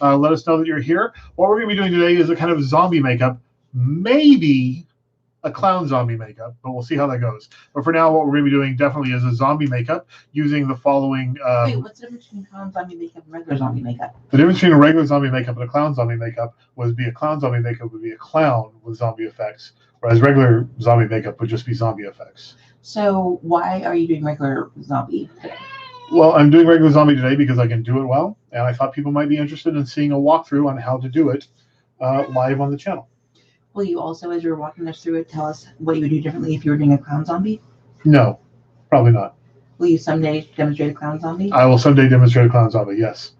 Let us know that you're here. What we're going to be doing today is a kind of zombie makeup, maybe a clown zombie makeup, but we'll see how that goes. But for now, what we're going to be doing definitely is a zombie makeup using the following. Wait, what's the difference between clown zombie makeup and regular zombie makeup? The difference between a regular zombie makeup and a clown zombie makeup would be a clown zombie makeup would be a clown with zombie effects, whereas regular zombie makeup would just be zombie effects. So why are you doing regular zombie today? Well, I'm doing regular zombie today because I can do it well, and I thought people might be interested in seeing a walkthrough on how to do it live on the channel. Will you also, as you're walking us through it, tell us what you would do differently if you were doing a clown zombie? No, probably not. Will you someday demonstrate a clown zombie? I will someday demonstrate a clown zombie, yes.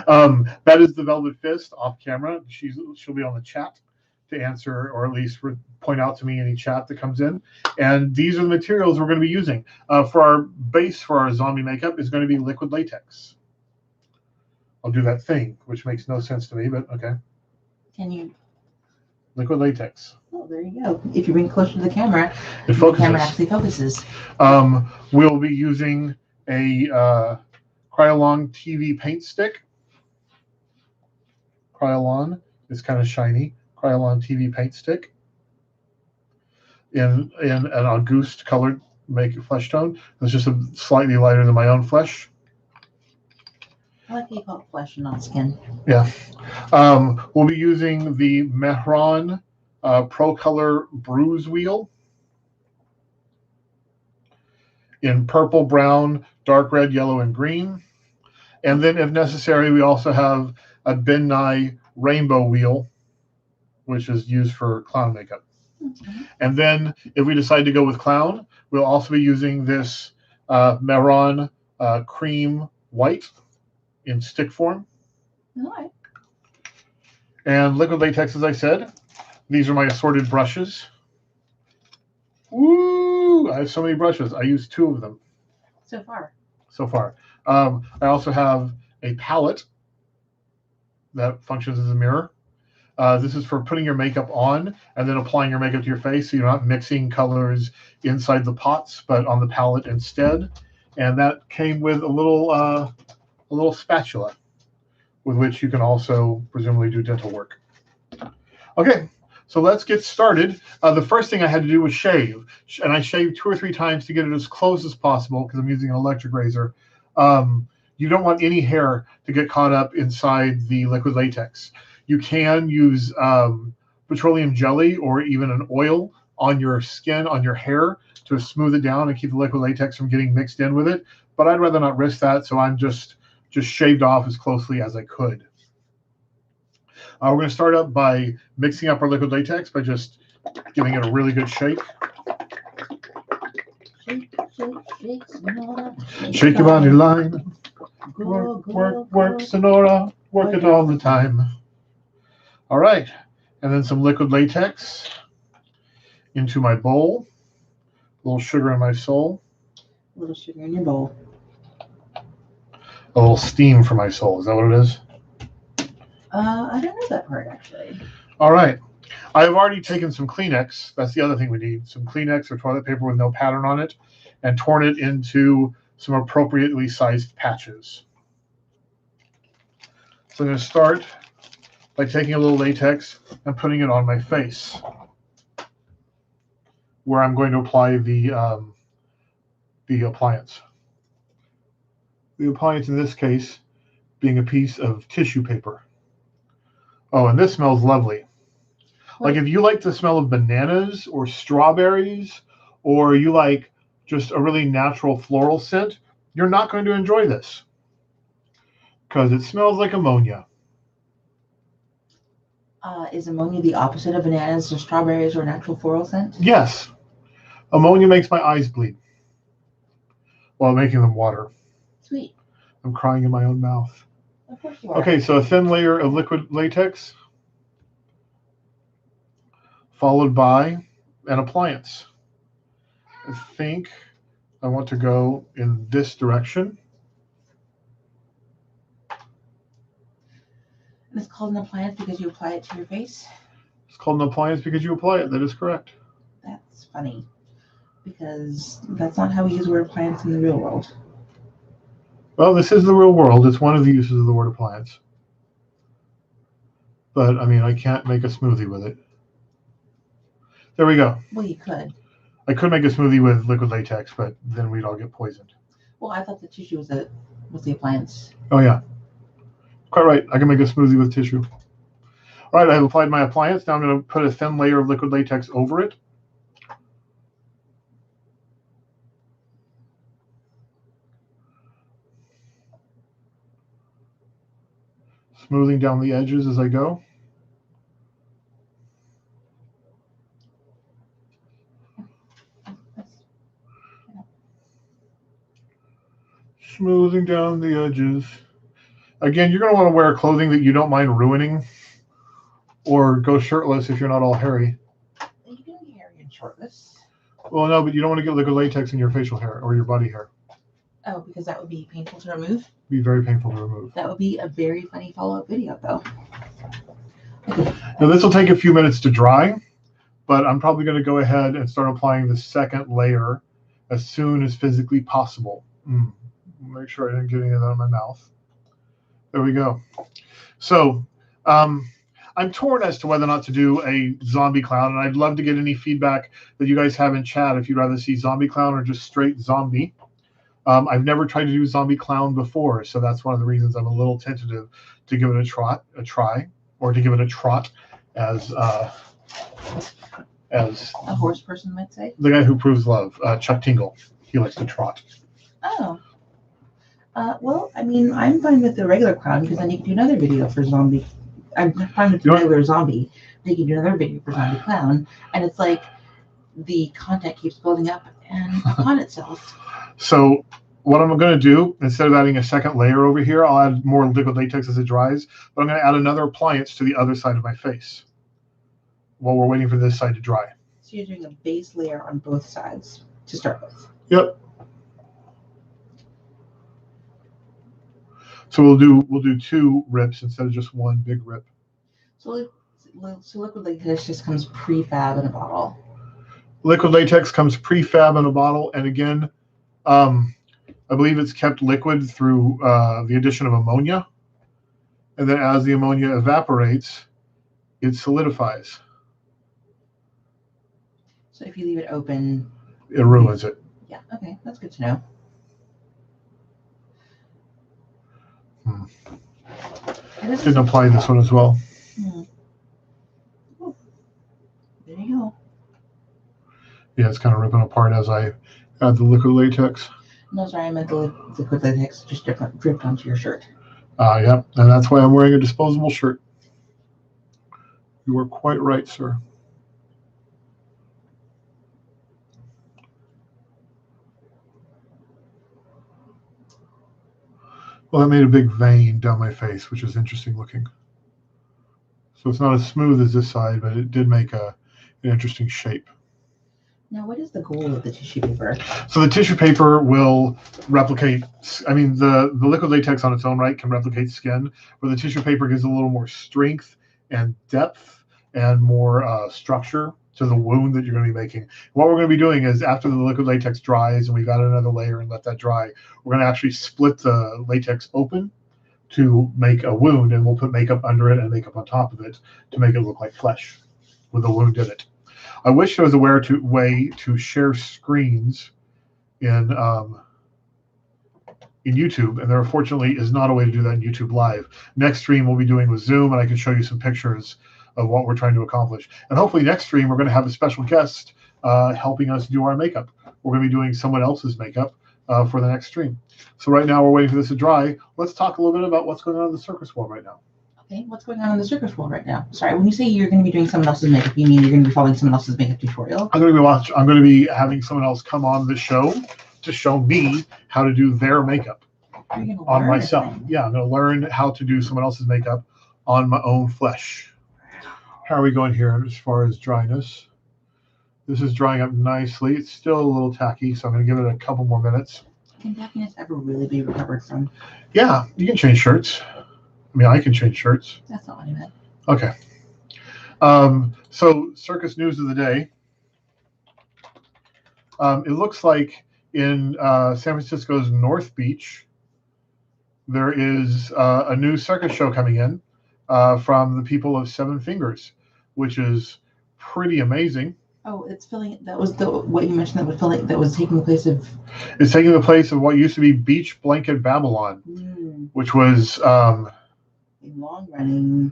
That is the Velvet Fist off camera. She'll be on the chat to answer or at least point out to me any chat that comes in. And these are the materials we're going to be using. For our base for our zombie makeup is going to be liquid latex. I'll do that thing, which makes no sense to me, but okay. Can you? Liquid latex. Oh, there you go. If you bring it closer to the camera, it focuses. The camera actually focuses. We'll be using a Krylon TV paint stick. Krylon is kind of shiny. Krylon TV paint stick in an Auguste colored flesh tone. It's just slightly lighter than my own flesh. I like how you call it flesh and not skin. Yeah. We'll be using the Mehron Pro Color Bruise Wheel in purple, brown, dark red, yellow, and green. And then, if necessary, we also have a Ben Nye Rainbow Wheel, which is used for clown makeup. Mm-hmm. And then, if we decide to go with clown, we'll also be using this Mehron Cream White in stick form. All right. And liquid latex, as I said. These are my assorted brushes. Woo! I have so many brushes. I use 2 of them. So far. I also have a palette that functions as a mirror. This is for putting your makeup on and then applying your makeup to your face, so you're not mixing colors inside the pots, but on the palette instead. And that came with a little spatula with which you can also presumably do dental work. Okay, so let's get started. The first thing I had to do was shave, and I shaved 2 or 3 times to get it as close as possible because I'm using an electric razor. You don't want any hair to get caught up inside the liquid latex. You can use petroleum jelly or even an oil on your skin, on your hair, to smooth it down and keep the liquid latex from getting mixed in with it. But I'd rather not risk that, so I'm just shaved off as closely as I could. We're going to start up by mixing up our liquid latex by just giving it a really good shake. Shake your body line. Work, Sonora. Work it all the time. All right. And then some liquid latex into my bowl. A little sugar in my soul. A little sugar in your bowl. A little steam for my soul. Is that what it is? I don't know that part, actually. All right. I have already taken some Kleenex. That's the other thing we need. Some Kleenex or toilet paper with no pattern on it, and torn it into some appropriately sized patches. So I'm going to start by taking a little latex and putting it on my face, where I'm going to apply the appliance. The appliance in this case being a piece of tissue paper. Oh, and this smells lovely. Like if you like the smell of bananas or strawberries, or you like just a really natural floral scent, you're not going to enjoy this because it smells like ammonia. Is ammonia the opposite of bananas or strawberries or natural floral scent? Yes. Ammonia makes my eyes bleed while making them water. Sweet. I'm crying in my own mouth. Of course you are. Okay, so a thin layer of liquid latex followed by an appliance. I think I want to go in this direction. And it's called an appliance because you apply it to your face? It's called an appliance because you apply it. That is correct. That's funny, because that's not how we use the word appliance in the real world. Well, this is the real world. It's one of the uses of the word appliance. But I mean, I can't make a smoothie with it. There we go. Well, you could. I could make a smoothie with liquid latex, but then we'd all get poisoned. Well, I thought the tissue was the appliance. Oh yeah, quite right. I can make a smoothie with tissue. All right, I have applied my appliance. Now I'm going to put a thin layer of liquid latex over it. Smoothing down the edges as I go. Smoothing down the edges. Again, you're going to want to wear clothing that you don't mind ruining, or go shirtless if you're not all hairy. You can be hairy and shirtless. Well, no, but you don't want to get liquid latex in your facial hair or your body hair. Oh, because that would be painful to remove? Be very painful to remove. That would be a very funny follow-up video, though. Okay. Now, this will take a few minutes to dry, but I'm probably going to go ahead and start applying the second layer as soon as physically possible. Make sure I didn't get any of that in my mouth. There we go. So I'm torn as to whether or not to do a zombie clown, and I'd love to get any feedback that you guys have in chat if you'd rather see zombie clown or just straight zombie. I've never tried to do zombie clown before, so that's one of the reasons I'm a little tentative to give it a try, or to give it a trot, as a horse person might say. The guy who proves love, Chuck Tingle, he likes to trot. Oh. Well, I mean, I'm fine with the regular clown because then you can do another video for zombie. I'm fine with the regular zombie. Then you can do another video for zombie clown, and it's like the content keeps building up and upon itself. So what I'm going to do, instead of adding a second layer over here, I'll add more liquid latex as it dries, but I'm going to add another appliance to the other side of my face while we're waiting for this side to dry. So you're doing a base layer on both sides to start with. Yep. So we'll do 2 rips instead of just 1 big rip. So liquid latex just comes prefab in a bottle. Liquid latex comes prefab in a bottle, and again, I believe it's kept liquid through the addition of ammonia, and then as the ammonia evaporates, it solidifies. So if you leave it open, it ruins it. Yeah. Okay, that's good to know. Didn't apply this one as well. Oh, there you go. Yeah, it's kind of ripping apart as I add the liquid latex. No, sorry, I meant the liquid latex just dripped onto your shirt. Yep, and that's why I'm wearing a disposable shirt. You are quite right, sir. Well, that made a big vein down my face, which is interesting looking. So it's not as smooth as this side, but it did make an interesting shape. Now, what is the goal of the tissue paper? So the tissue paper will replicate, I mean, the liquid latex on its own right can replicate skin, but the tissue paper gives a little more strength and depth and more structure to the wound that you're going to be making. What we're going to be doing is after the liquid latex dries and we've got another layer and let that dry, we're going to actually split the latex open to make a wound, and we'll put makeup under it and makeup on top of it to make it look like flesh with a wound in it. I wish there was a way to share screens in YouTube, and there unfortunately is not a way to do that in YouTube Live. Next stream we'll be doing with Zoom, and I can show you some pictures of what we're trying to accomplish. And hopefully next stream we're going to have a special guest helping us do our makeup. We're going to be doing someone else's makeup for the next stream. So right now we're waiting for this to dry. Let's talk a little bit about what's going on in the circus world right now. Okay, what's going on in the circus world right now? Sorry, when you say you're going to be doing someone else's makeup, you mean you're going to be following someone else's makeup tutorial? I'm going to be having someone else come on the show to show me how to do their makeup on myself. Yeah, I'm going to learn how to do someone else's makeup on my own flesh. How are we going here as far as dryness? This is drying up nicely. It's still a little tacky, so I'm going to give it a couple more minutes. Can tackiness ever really be recovered from? Yeah, you can change shirts. I mean, I can change shirts. That's not what I meant. Okay. So circus news of the day. It looks like in San Francisco's North Beach, there is a new circus show coming in. from the people of Seven Fingers, which is pretty amazing. Oh, it's filling. That was what you mentioned. That was filling. That was taking the place of. It's taking the place of what used to be Beach Blanket Babylon, which was a long-running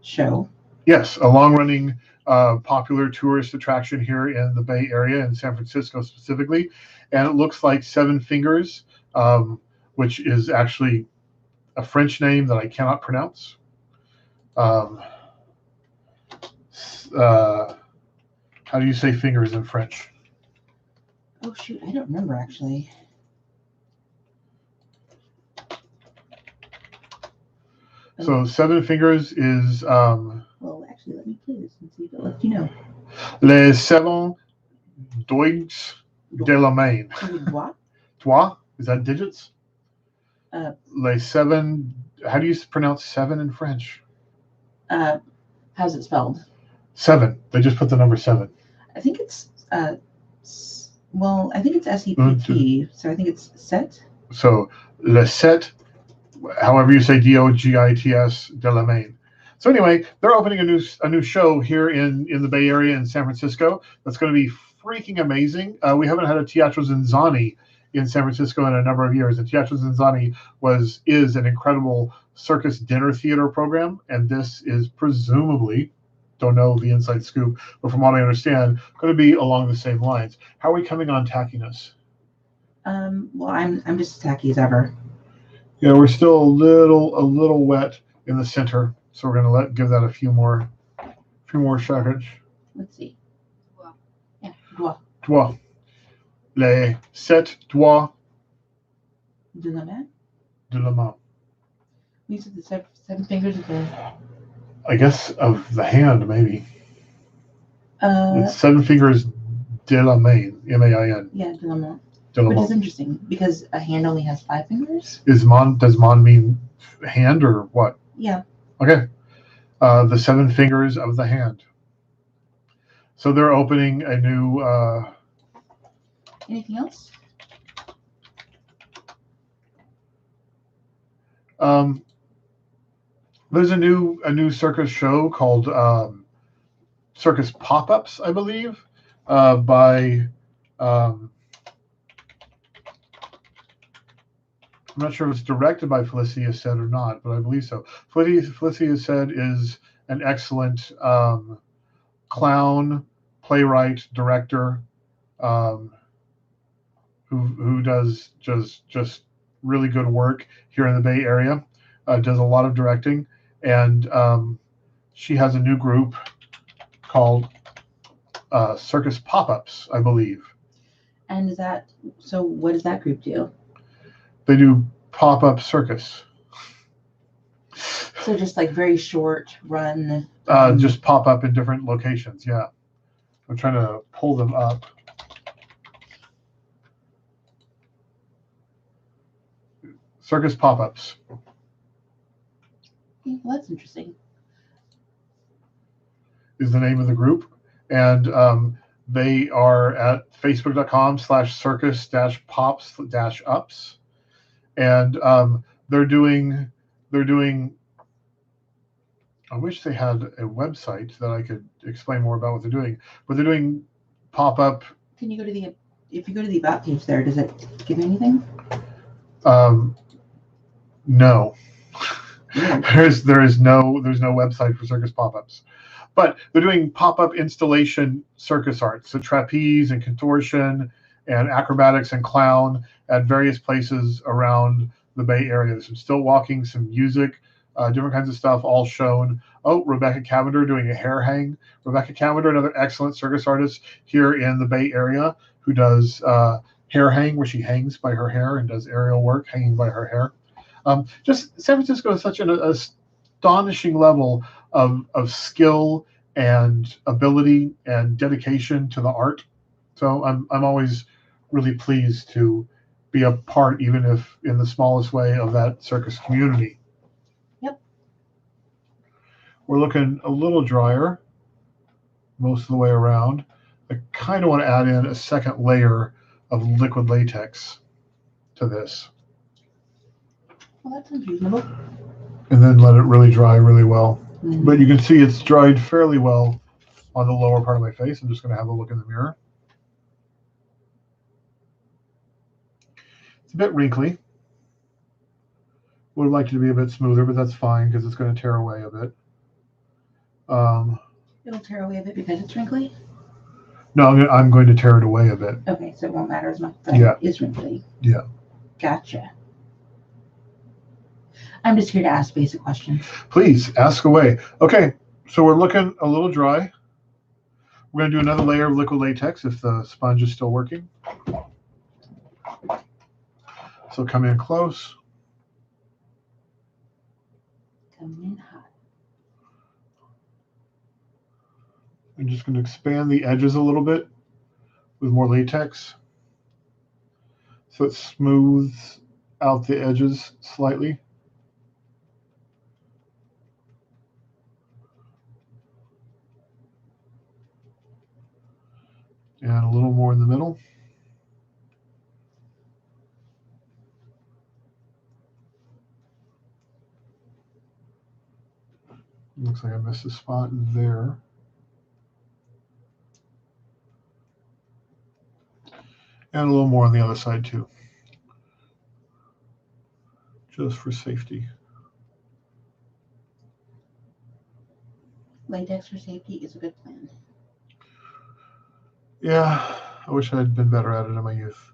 show. Yes, a long-running popular tourist attraction here in the Bay Area, in San Francisco specifically. And it looks like Seven Fingers, which is actually a French name that I cannot pronounce. How do you say fingers in French? Oh, shoot. I don't remember, actually. So Seven Fingers is... well, actually, let me play this and see if it'll let you know. Les Seven Doigts de la Main. Doigts? Is that digits? Les Seven... How do you pronounce seven in French? How's it spelled? 7. They just put the number 7. I think it's... well, I think it's SEPT, so I think it's set. So, Les Sept, however you say DOGITS, de la Main. So anyway, they're opening a new show here in the Bay Area in San Francisco. That's going to be freaking amazing. We haven't had a Teatro Zinzani in San Francisco in a number of years. And Teatro Zinzani is an incredible circus dinner theater program, and this is presumably, don't know the inside scoop, but from what I understand, going to be along the same lines. How are we coming on tackiness? Well, I'm just as tacky as ever. Yeah, we're still a little wet in the center, so we're going to give that a few more seconds. Let's see. Yeah, doigts. Doigts. Les 7 doigts de la main. De la main. These are the seven fingers of the... I guess of the hand, maybe. It's 7 fingers de la main, M-A-I-N. Yeah, de la main. Which is interesting because a hand only has 5 fingers. Does mon mean hand or what? Yeah. Okay. The 7 fingers of the hand. So they're opening a new. Anything else? There's a new circus show called Circus Pop-Ups, I believe, by. I'm not sure if it's directed by Felicia Said or not, but I believe so. Felicia Said is an excellent clown, playwright, director, who does just really good work here in the Bay Area. Does a lot of directing, and she has a new group called Circus Pop-Ups, I believe. And so? What does that group do? They do pop-up circus. So just like very short run. Just pop up in different locations. Yeah, I'm trying to pull them up. Circus Pop-Ups. Okay, well, that's interesting. Is the name of the group, and they are at facebook.com/circus-pops-ups. And they're doing. I wish they had a website that I could explain more about what they're doing. But they're doing pop-up. Can you go to if you go to the about page there, does it give you anything? No. There's no website for circus pop-ups. But they're doing pop-up installation circus arts, so trapeze and contortion and acrobatics and clown at various places around the Bay Area. There's some still walking, some music, different kinds of stuff, all shown. Oh, Rebecca Cavender doing a hair hang. Rebecca Cavender, another excellent circus artist here in the Bay Area, who does hair hang, where she hangs by her hair and does aerial work hanging by her hair. Just San Francisco is such an astonishing level of skill and ability and dedication to the art. So I'm always really pleased to be a part, even if in the smallest way, of that circus community. Yep. We're looking a little drier most of the way around. I kind of want to add in a second layer of liquid latex to this. Well, that sounds reasonable. and then let it really dry really well. But you can see it's dried fairly well on the lower part of my face. I'm just going to have a look in the mirror. It's a bit wrinkly. Would like it to be a bit smoother, but that's fine because it's going to tear away a bit. It'll tear away a bit because it's wrinkly? No, I'm going to tear it away a bit. Okay, so it won't matter as much. But Yeah. It is wrinkly. Yeah. Gotcha. I'm just here to ask basic questions. Please, ask away. Okay, so we're looking a little dry. We're going to do another layer of liquid latex if the sponge is still working. So come in close. Coming in hot. I'm just going to expand the edges a little bit with more latex so it smooths out the edges slightly. And a little more in the middle. Looks like I missed a spot there. And a little more on the other side too, just for safety. Latex for safety is a good plan. Yeah, I wish I had been better at it in my youth.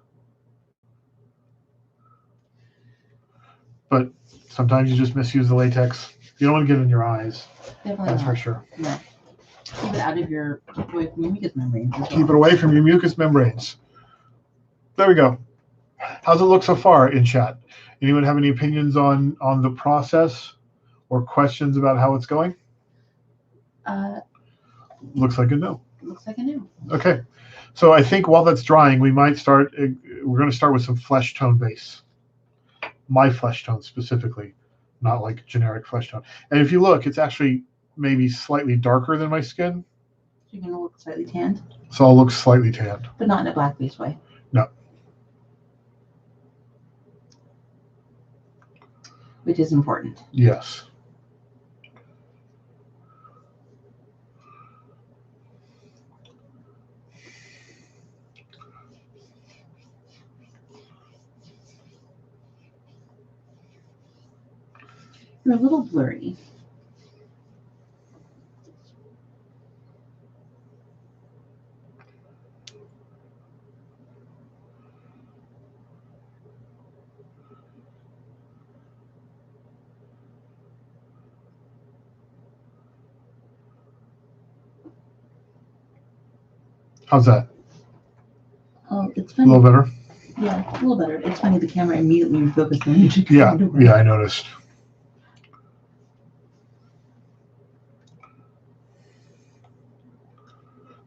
But sometimes you just misuse the latex. You don't want to get it in your eyes. Definitely That's not. for sure. No. Keep it out of your, keep away from your mucous membranes. Keep it away from your mucous membranes. There we go. How's it look so far in chat? Anyone have any opinions on the process or questions about how it's going? Looks like a no. Looks like a no. Okay. So I think while that's drying, we might start, we're going to start with some flesh tone base. My flesh tone specifically, not like generic flesh tone. And if you look, it's actually maybe slightly darker than my skin. So you're going to look slightly tanned? So I'll look slightly tanned. But not in a black-faced way? No. Which is important. Yes. You're a little blurry. How's that? Oh, it's A funny. little better? Yeah, a little better. It's funny, the camera immediately refocused on you. Yeah, I noticed.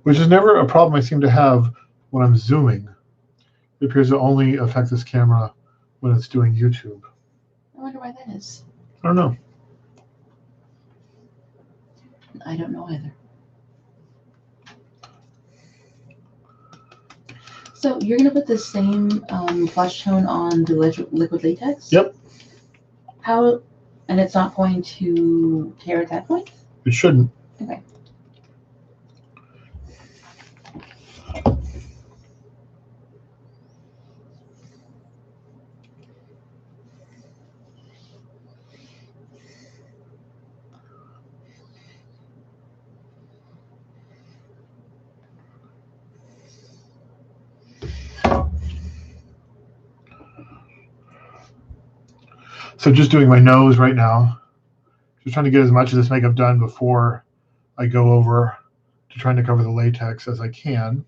Which is never a problem I seem to have when I'm zooming. It appears to only affect this camera when it's doing YouTube. I wonder why that is. I don't know. I don't know either. So you're going to put the same flesh tone on the liquid latex? Yep. How, and it's not going to tear at that point? It shouldn't. Okay. So just doing my nose right now. Just trying to get as much of this makeup done before I go over to trying to cover the latex as I can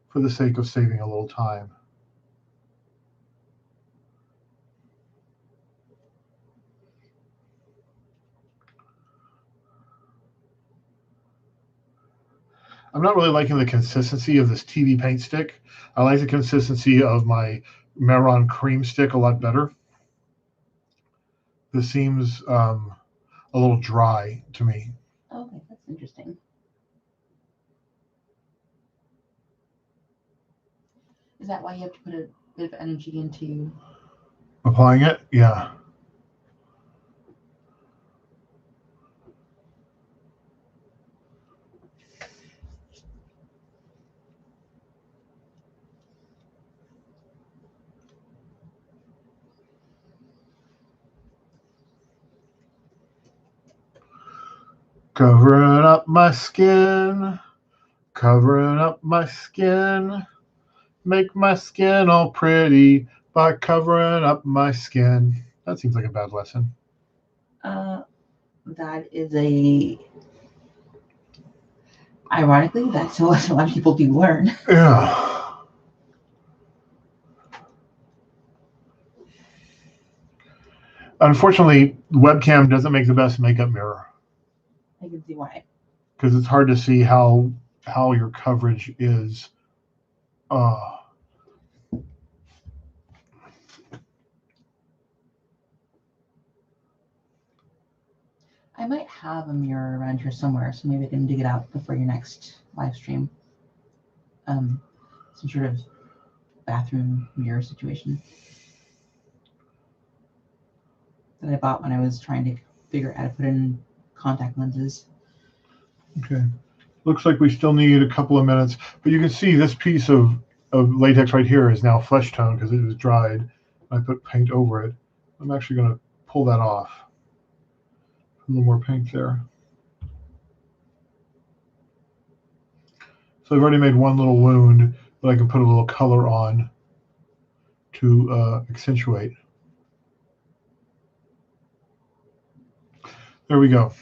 for the sake of saving a little time. I'm not really liking the consistency of this TV paint stick. I like the consistency of my Meron cream stick a lot better. This seems a little dry to me. Okay, that's interesting. Is that why you have to put a bit of energy into Applying it? Yeah. Covering up my skin, covering up my skin. Make my skin all pretty by covering up my skin. That seems like a bad lesson. That is a. Ironically, that's a lesson a lot of people do learn. Yeah. Unfortunately, webcam doesn't make the best makeup mirror I can see why. because it's hard to see how your coverage is. I might have a mirror around here somewhere, so maybe I can dig it out before your next live stream. Some sort of bathroom mirror situation that I bought when I was trying to figure out how to put in contact lenses. Okay. Looks like we still need a couple of minutes, but you can see this piece of latex right here is now flesh tone because it was dried. I put paint over it. I'm actually going to pull that off. A little more paint there. So I've already made one little wound that I can put a little color on to accentuate. There we go.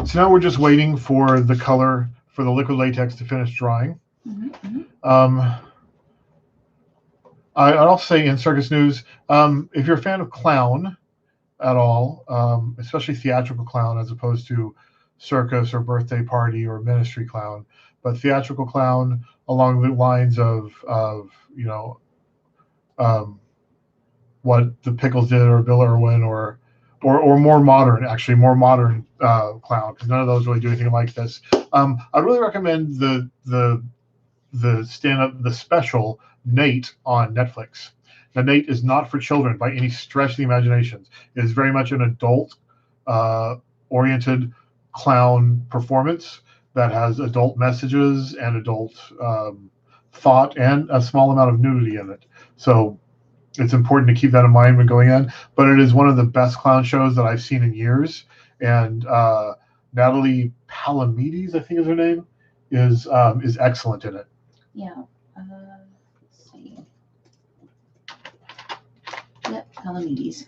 So now we're just waiting for the color for the liquid latex to finish drying. I'll say in circus news, if you're a fan of clown at all, especially theatrical clown as opposed to circus or birthday party or ministry clown, but theatrical clown along the lines of what the Pickles did or Bill Irwin or more modern clown, because none of those really do anything like this. I'd really recommend the special Nate on Netflix. Now, Nate is not for children by any stretch of the imagination. It is very much an adult oriented clown performance that has adult messages and adult thought and a small amount of nudity in it. So it's important to keep that in mind when going in. But it is one of the best clown shows that I've seen in years. And Natalie Palamides, I think is her name, is excellent in it. Yeah. Let's see. Yep, Palamides.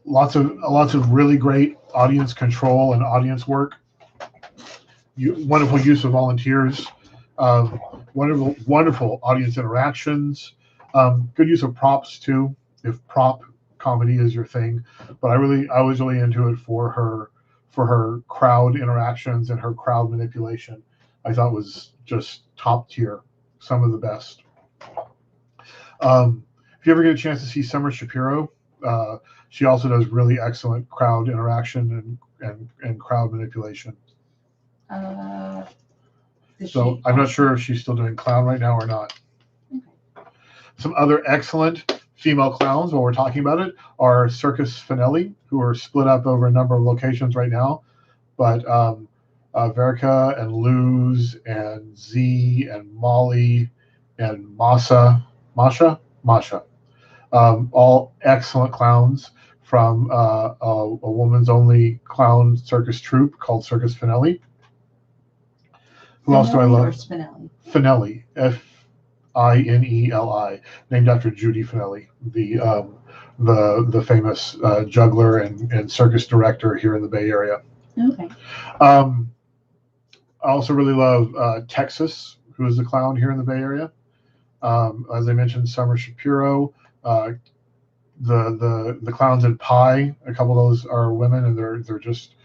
Lots of really great audience control and audience work. Wonderful use of volunteers. Wonderful audience interactions. Good use of props too, if prop comedy is your thing. But I was really into it for her crowd interactions and her crowd manipulation. I thought was just top tier, some of the best. If you ever get a chance to see Summer Shapiro, she also does really excellent crowd interaction and crowd manipulation. So I'm not sure if she's still doing clown right now or not. Okay. Some other excellent female clowns, while we're talking about it, are Circus Finelli, who are split up over a number of locations right now. But Verica and Luz and Z and Molly and Masha, all excellent clowns from a woman's only clown circus troupe called Circus Finelli. Who else do I love? Spinelli? Finelli, Fineli, named after Judy Finelli, the famous juggler and circus director here in the Bay Area. Okay. I also really love Texas, who is the clown here in the Bay Area. As I mentioned, Summer Shapiro. The clowns in Pi, a couple of those are women, and they're just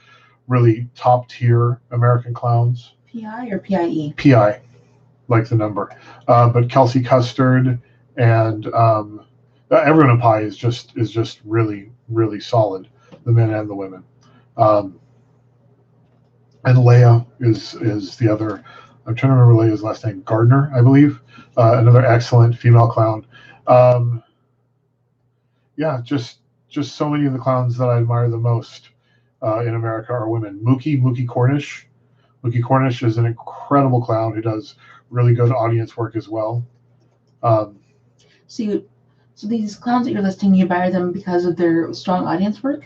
really top tier American clowns. PI or PIE? PI, like the number. But Kelsey Custard and everyone in Pi is just really, really solid, the men and the women. And Leia is the other. I'm trying to remember Leia's last name, Gardner, I believe. Another excellent female clown. Yeah, just so many of the clowns that I admire the most in America are women. Mookie Cornish. Mookie Cornish is an incredible clown who does really good audience work as well. So these clowns that you're listing, you admire them because of their strong audience work?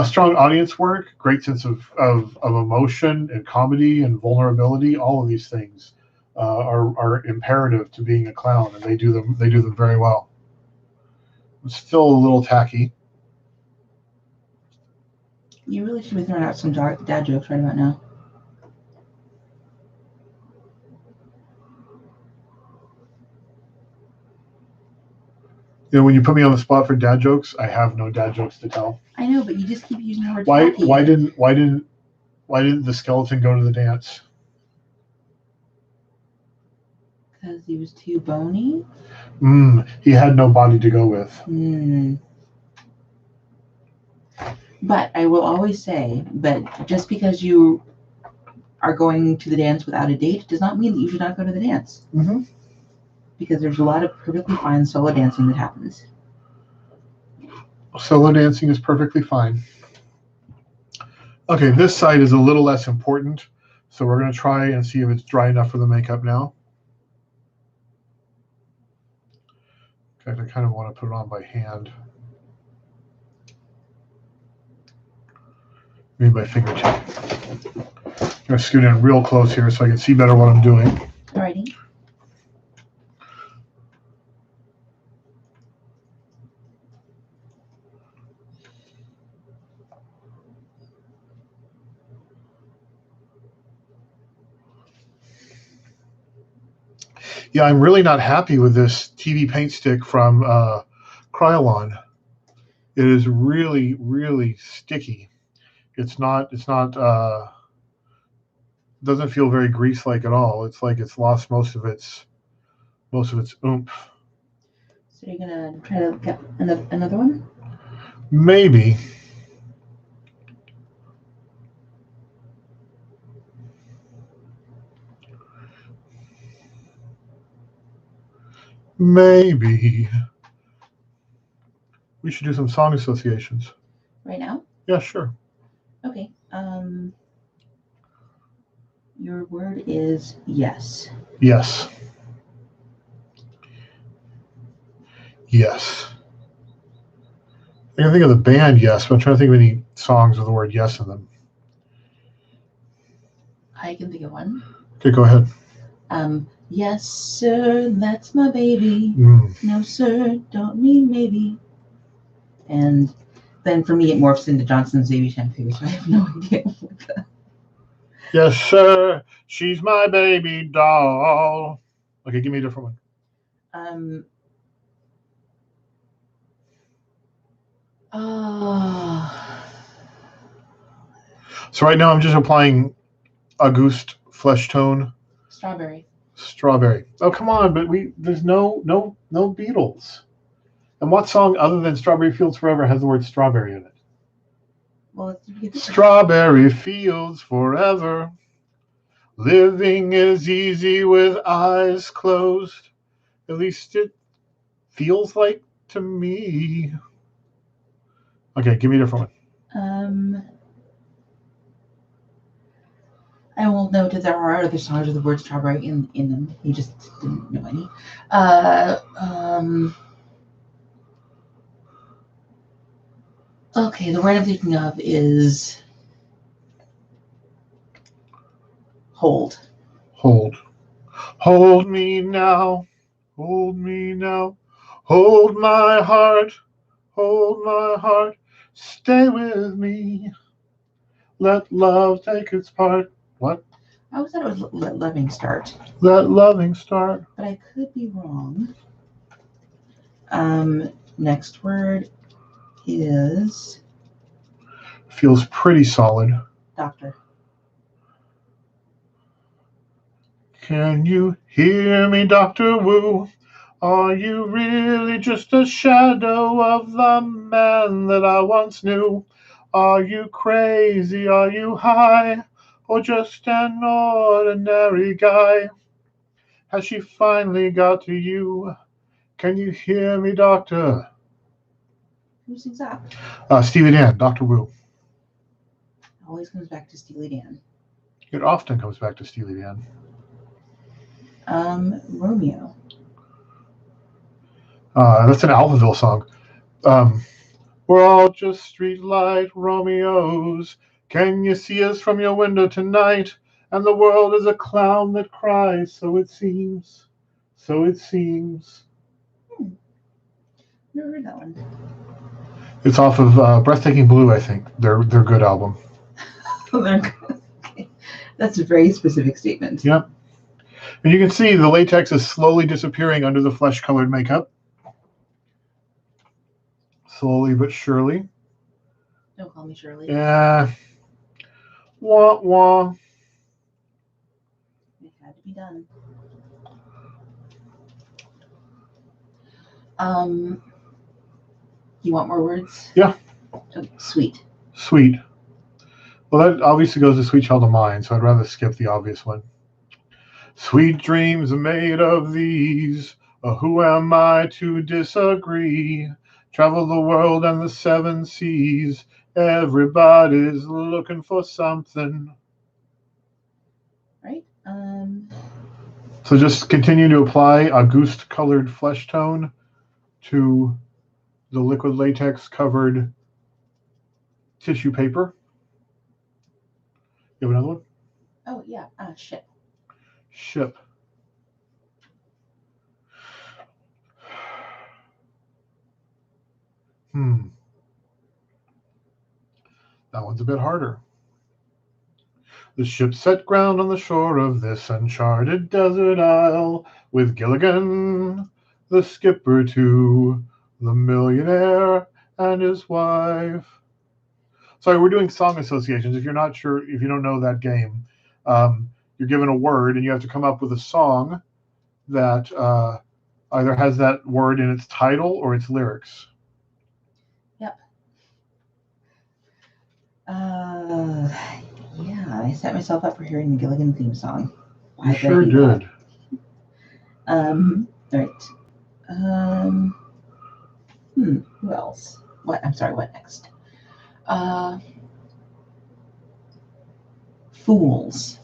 Strong audience work, great sense of emotion and comedy and vulnerability. All of these things are imperative to being a clown, and they do them very well. It's still a little tacky. You really should be throwing out some dad jokes right about now. You know, when you put me on the spot for dad jokes, I have no dad jokes to tell. I know, but you just keep using the word Why tacky. why didn't the skeleton go to the dance? Because he was too bony? He had no body to go with. But I will always say that just because you are going to the dance without a date does not mean that you should not go to the dance. Mm-hmm. Because there's a lot of perfectly fine solo dancing that happens. Solo dancing is perfectly fine. Okay, this side is a little less important, so we're going to try and see if it's dry enough for the makeup now. In fact, I kind of want to put it on by hand. Maybe by fingertip. I'm going to scoot in real close here so I can see better what I'm doing. Alrighty. Yeah, I'm really not happy with this TV paint stick from Krylon. It is really, really sticky. It's not doesn't feel very grease-like at all. It's like it's lost most of its oomph. So you're gonna try to get another one? Maybe. Maybe. We should do some song associations. Right now? Yeah, sure. Okay. Your word is yes. Yes. Yes. I can think of the band Yes, but I'm trying to think of any songs with the word yes in them. I can think of one. Okay, go ahead. Yes, sir, that's my baby. No, sir, don't mean maybe. And then for me, it morphs into Johnson's Baby Shampoo, so I have no idea what the... Yes, sir, she's my baby doll. Okay, give me a different one. So right now I'm just applying Auguste Flesh Tone. Strawberry. Oh, come on, but there's no Beatles. And what song other than Strawberry Fields Forever has the word strawberry in it? Well, Strawberry Fields Forever. Living is easy with eyes closed. At least it feels like to me. Okay, give me a different one. I will note that there are other songs with the word strawberry in them. You just didn't know any. Okay, the word I'm thinking of is hold. Hold. Hold me now. Hold me now. Hold my heart. Hold my heart. Stay with me. Let love take its part. What? I always thought it was let loving start. Let loving start. But I could be wrong. Next word is... Feels pretty solid. Doctor. Can you hear me, Dr. Wu? Are you really just a shadow of the man that I once knew? Are you crazy? Are you high? Or just an ordinary guy? Has she finally got to you? Can you hear me, Doctor? Who sings that? Steely Dan, Dr. Wu. Always comes back to Steely Dan. It often comes back to Steely Dan. Romeo. That's an Alphaville song. We're all just streetlight Romeos. Can you see us from your window tonight? And the world is a clown that cries, so it seems. So it seems. Never heard that one. It's off of Breathtaking Blue, I think. They're good album. Okay. That's a very specific statement. Yep. And you can see the latex is slowly disappearing under the flesh-colored makeup. Slowly but surely. Don't call me Shirley. Yeah. Wah, wah. It had to be done. You want more words? Yeah. Oh, sweet. Sweet. Well, that obviously goes to Sweet Child of Mine, so I'd rather skip the obvious one. Sweet dreams are made of these. Who am I to disagree? Travel the world and the seven seas. Everybody's looking for something. Right? So just continue to apply a goose-colored flesh tone to the liquid latex-covered tissue paper. You have another one? Oh, yeah. Ship. Ship. That one's a bit harder. The ship set ground on the shore of this uncharted desert isle, with Gilligan, the skipper too, the millionaire, and his wife. Sorry, we're doing song associations. If you're not sure, if you don't know that game, you're given a word and you have to come up with a song that either has that word in its title or its lyrics. Yep. Yeah, I set myself up for hearing the Gilligan theme song. You sure did. All right. Who else? What? I'm sorry. What next? Fools.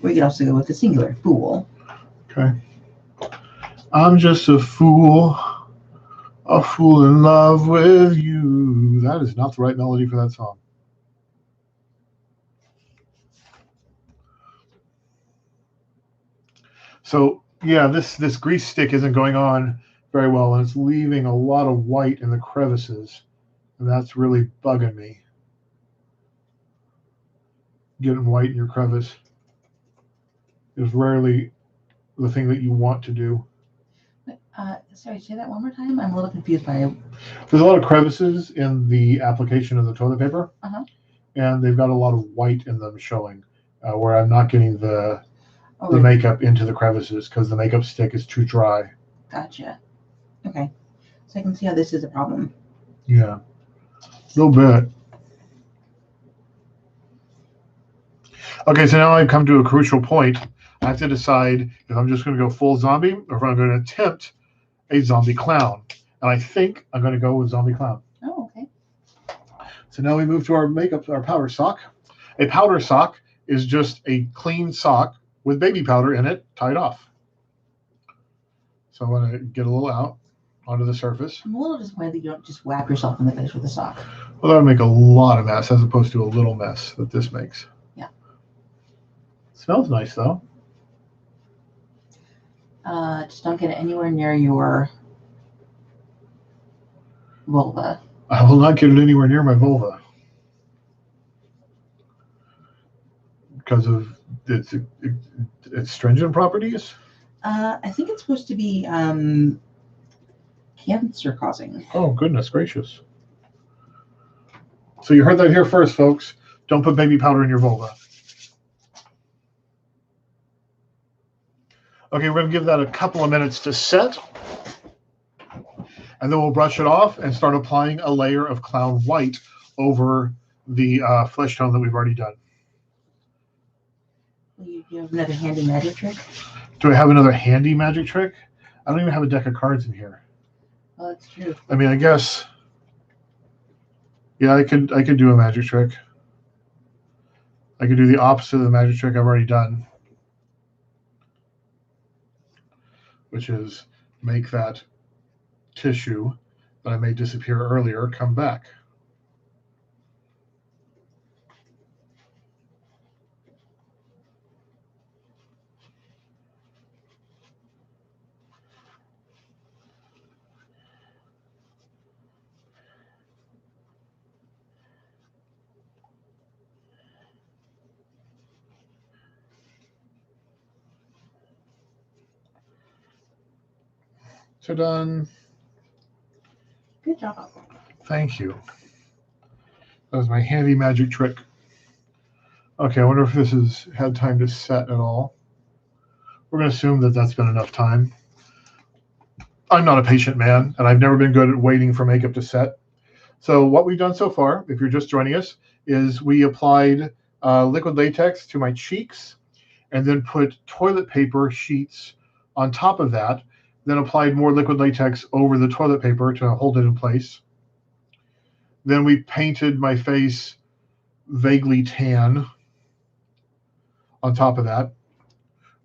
We could also go with the singular, fool. Okay. I'm just a fool in love with you. That is not the right melody for that song. So yeah, this grease stick isn't going on very well, and it's leaving a lot of white in the crevices, and that's really bugging me. Getting white in your crevice is rarely the thing that you want to do. Sorry, say that one more time. I'm a little confused by it. There's a lot of crevices in the application of the toilet paper, and they've got a lot of white in them showing, where I'm not getting the makeup into the crevices because the makeup stick is too dry. Gotcha. Okay. So I can see how this is a problem. Yeah. A little bit. Okay, so now I've come to a crucial point. I have to decide if I'm just going to go full zombie or if I'm going to attempt a zombie clown. And I think I'm going to go with zombie clown. Oh, okay. So now we move to our makeup, our powder sock. A powder sock is just a clean sock with baby powder in it, tied off. So I'm going to get a little out onto the surface. I'm a little disappointed that you don't just whap yourself in the face with a sock. Well, that would make a lot of mess as opposed to a little mess that this makes. Yeah. Smells nice, though. Just don't get it anywhere near your vulva. I will not get it anywhere near my vulva. Because of its astringent properties? I think it's supposed to be cancer causing. Oh, goodness gracious. So you heard that here first, folks. Don't put baby powder in your vulva. Okay, we're going to give that a couple of minutes to set. And then we'll brush it off and start applying a layer of clown white over the flesh tone that we've already done. Do you have another handy magic trick? Do I have another handy magic trick? I don't even have a deck of cards in here. Oh, that's true. I mean, I guess. Yeah, I could do a magic trick. I could do the opposite of the magic trick I've already done, which is make that tissue that I made disappear earlier come back. So done. Good job. Thank you. That was my handy magic trick. Okay, I wonder if this has had time to set at all. We're going to assume that that's been enough time. I'm not a patient man, and I've never been good at waiting for makeup to set. So what we've done so far, if you're just joining us, is we applied liquid latex to my cheeks and then put toilet paper sheets on top of that, then applied more liquid latex over the toilet paper to hold it in place. Then we painted my face vaguely tan on top of that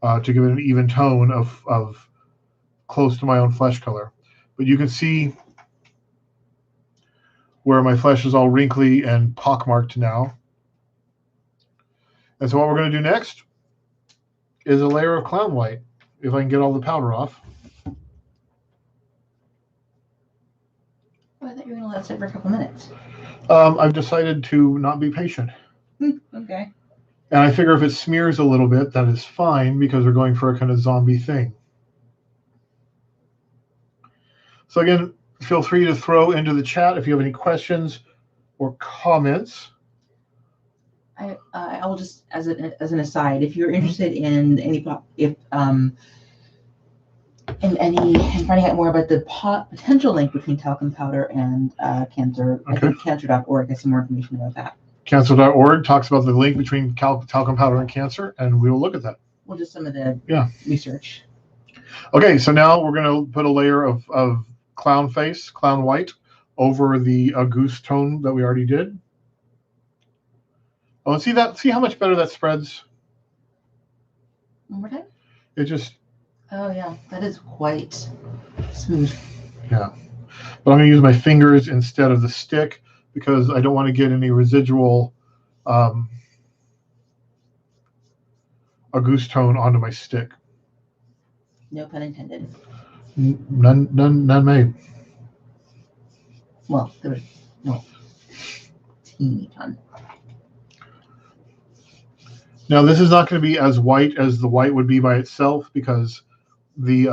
to give it an even tone of close to my own flesh color. But you can see where my flesh is all wrinkly and pockmarked now. And so what we're going to do next is a layer of clown white, if I can get all the powder off. Oh, I thought you were going to let it sit for a couple minutes. I've decided to not be patient. Okay. And I figure if it smears a little bit, that is fine because we're going for a kind of zombie thing. So again, feel free to throw into the chat if you have any questions or comments. I will just, as an aside, if you're interested in any in finding out more about the potential link between talcum powder and cancer, I think cancer.org has some more information about that. Cancer.org talks about the link between talcum powder and cancer, and we will look at that. Well, just some of the research. Okay, so now we're going to put a layer of clown white, over the goose tone that we already did. Oh, and see how much better that spreads? One more time? It just... Oh, yeah, that is quite smooth. Yeah, but I'm going to use my fingers instead of the stick because I don't want to get any residual a goose tone onto my stick. No pun intended. None made. Well, there was no teeny pun. Now this is not going to be as white as the white would be by itself because the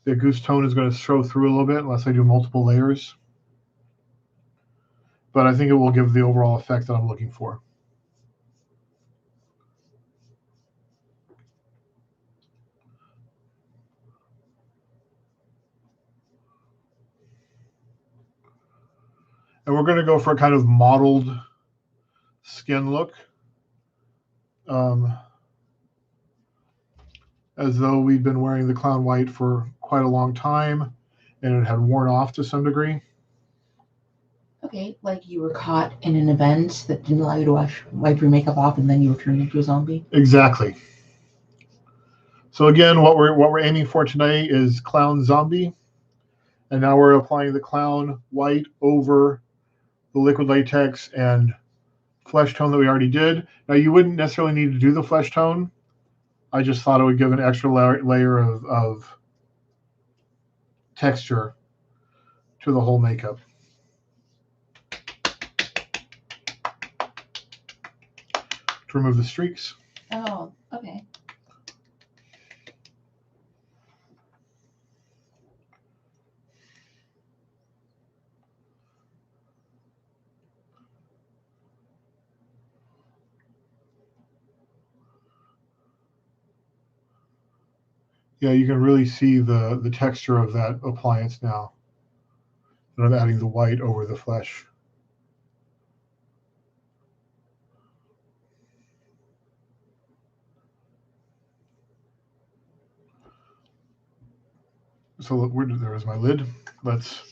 goose tone is going to show through a little bit unless I do multiple layers. But I think it will give the overall effect that I'm looking for. And we're going to go for a kind of mottled skin look. As though we'd been wearing the clown white for quite a long time and it had worn off to some degree. Okay, like you were caught in an event that didn't allow you to wipe your makeup off and then you were turned into a zombie? Exactly. So again, what we're aiming for today is clown zombie. And now we're applying the clown white over the liquid latex and flesh tone that we already did. Now you wouldn't necessarily need to do the flesh tone. I just thought it would give an extra layer of texture to the whole makeup. To remove the streaks. Oh, okay. Yeah, you can really see the texture of that appliance now. And I'm adding the white over the flesh. So there is my lid. Let's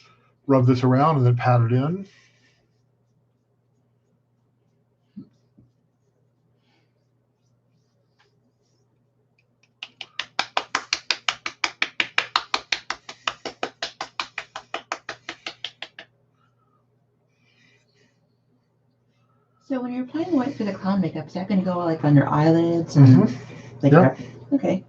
rub this around and then pat it in. So when you're applying the white for the clown makeup, is that going to go like on your eyelids and like Yeah. okay?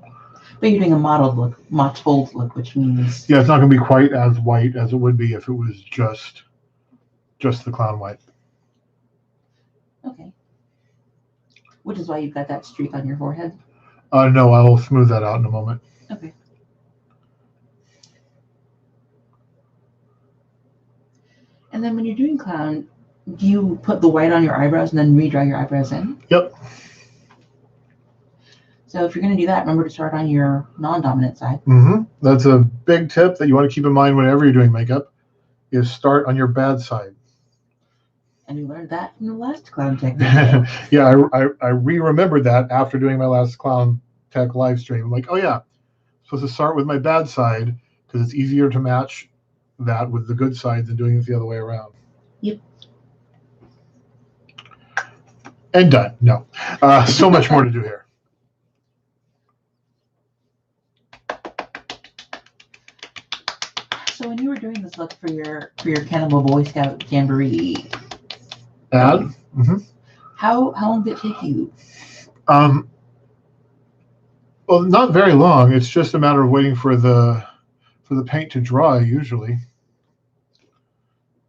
But you're doing a mottled look, which means Yeah, it's not going to be quite as white as it would be if it was just the clown white. okay. Which is why you've got that streak on your forehead. No, I will smooth that out in a moment. Okay. And then when you're doing clown, do you put the white on your eyebrows and then redraw your eyebrows in? Yep. So if you're going to do that, remember to start on your non-dominant side. That's a big tip that you want to keep in mind whenever you're doing makeup, is start on your bad side. And we learned that from the last clown tech video. Yeah, I remembered that after doing my last clown tech live stream. I'm like, oh yeah, I'm supposed to start with my bad side because it's easier to match that with the good side than doing it the other way around. Yep. And done. No, so much more to do here. So when you were doing this look for your Cannibal Boy Scout Jamboree ad, how long did it take you? Well, not very long. It's just a matter of waiting for the paint to dry, usually,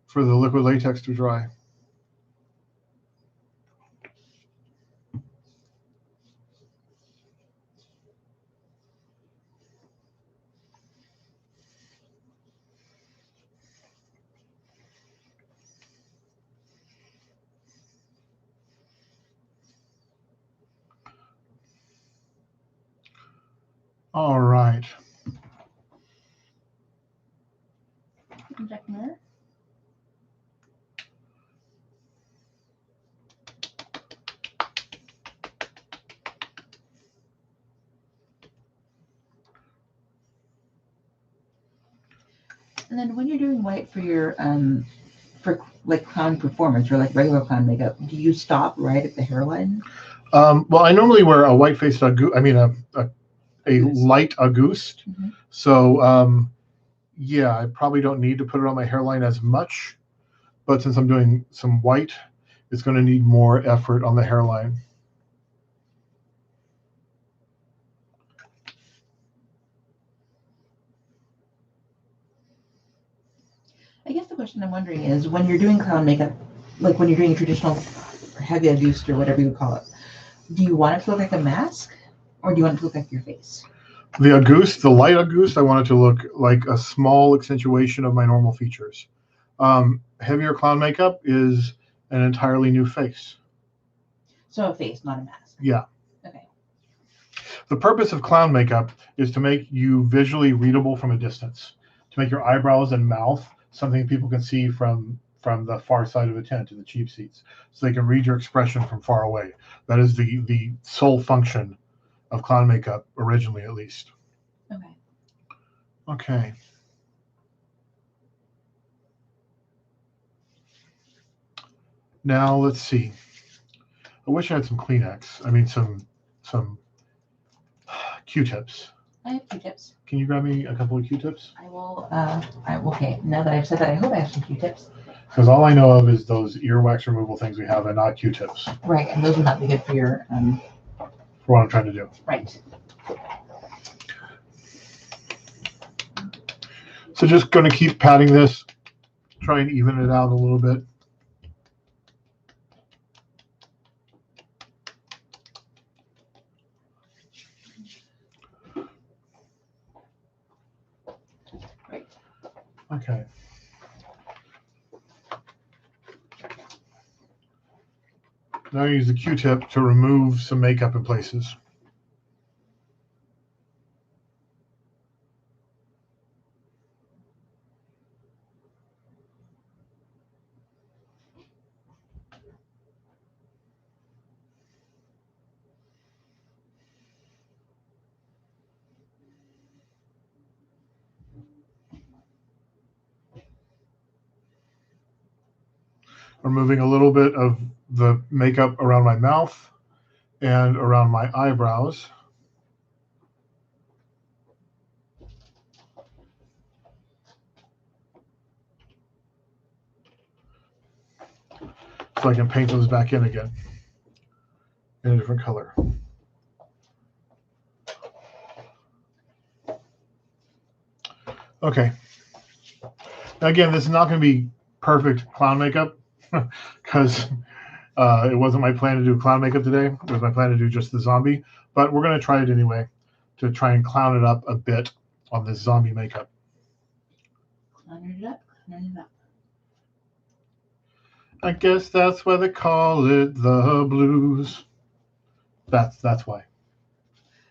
for the liquid latex to dry. All right. Check mirror. And then when you're doing white for your for like clown performance or like regular clown makeup, do you stop right at the hairline? Well, I normally wear a white-faced Auguste. I mean, a light Auguste. So, yeah, I probably don't need to put it on my hairline as much. But since I'm doing some white, it's going to need more effort on the hairline. I guess the question I'm wondering is when you're doing clown makeup, like when you're doing a traditional heavy Auguste or whatever you call it, do you want it to look like a mask or do you want it to look like your face? The Auguste, the light Auguste, I want it to look like a small accentuation of my normal features. Heavier clown makeup is an entirely new face. So a face, not a mask. Yeah. Okay. The purpose of clown makeup is to make you visually readable from a distance, to make your eyebrows and mouth something people can see from the far side of the tent in the cheap seats, so they can read your expression from far away. That is the sole function of clown makeup, originally at least. Okay. Okay. Now let's see. I wish I had some Kleenex. I mean, some Q-tips. I have Q-tips. Can you grab me a couple of Q-tips? I will. Okay. Now that I've said that, I hope I have some Q-tips. Because all I know of is those earwax removal things we have, and not Q-tips. Right, and those would not be good for your. For what I'm trying to do. Right. So just going to keep patting this, try and even it out a little bit. Right. Okay. Now I use the Q-tip to remove some makeup in places. Removing a little bit of the makeup around my mouth and around my eyebrows. so I can paint those back in again in a different color. Okay. Now again, this is not going to be perfect clown makeup because it wasn't my plan to do clown makeup today. It was my plan to do just the zombie, but we're going to try it anyway to try and clown it up a bit on this zombie makeup. Clown it up, clown it up. I guess that's why they call it the blues. That's why.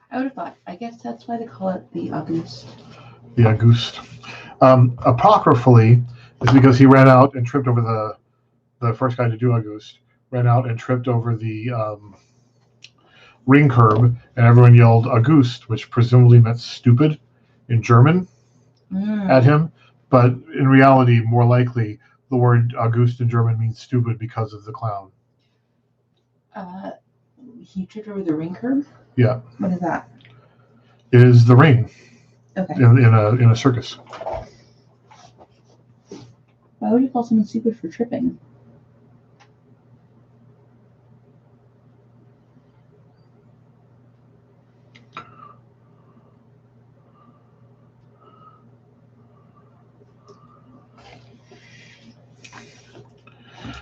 I would have thought. I guess that's why they call it the August. The Auguste. Apocryphally, it's because he ran out and tripped over the first guy to do Auguste, ran out and tripped over the ring curb, and everyone yelled Auguste, which presumably meant stupid in German at him. But in reality, more likely, the word Auguste in German means stupid because of the clown. He tripped over the ring curb? Yeah. What is that? It is the ring. Okay. In a circus. Why would you call someone stupid for tripping?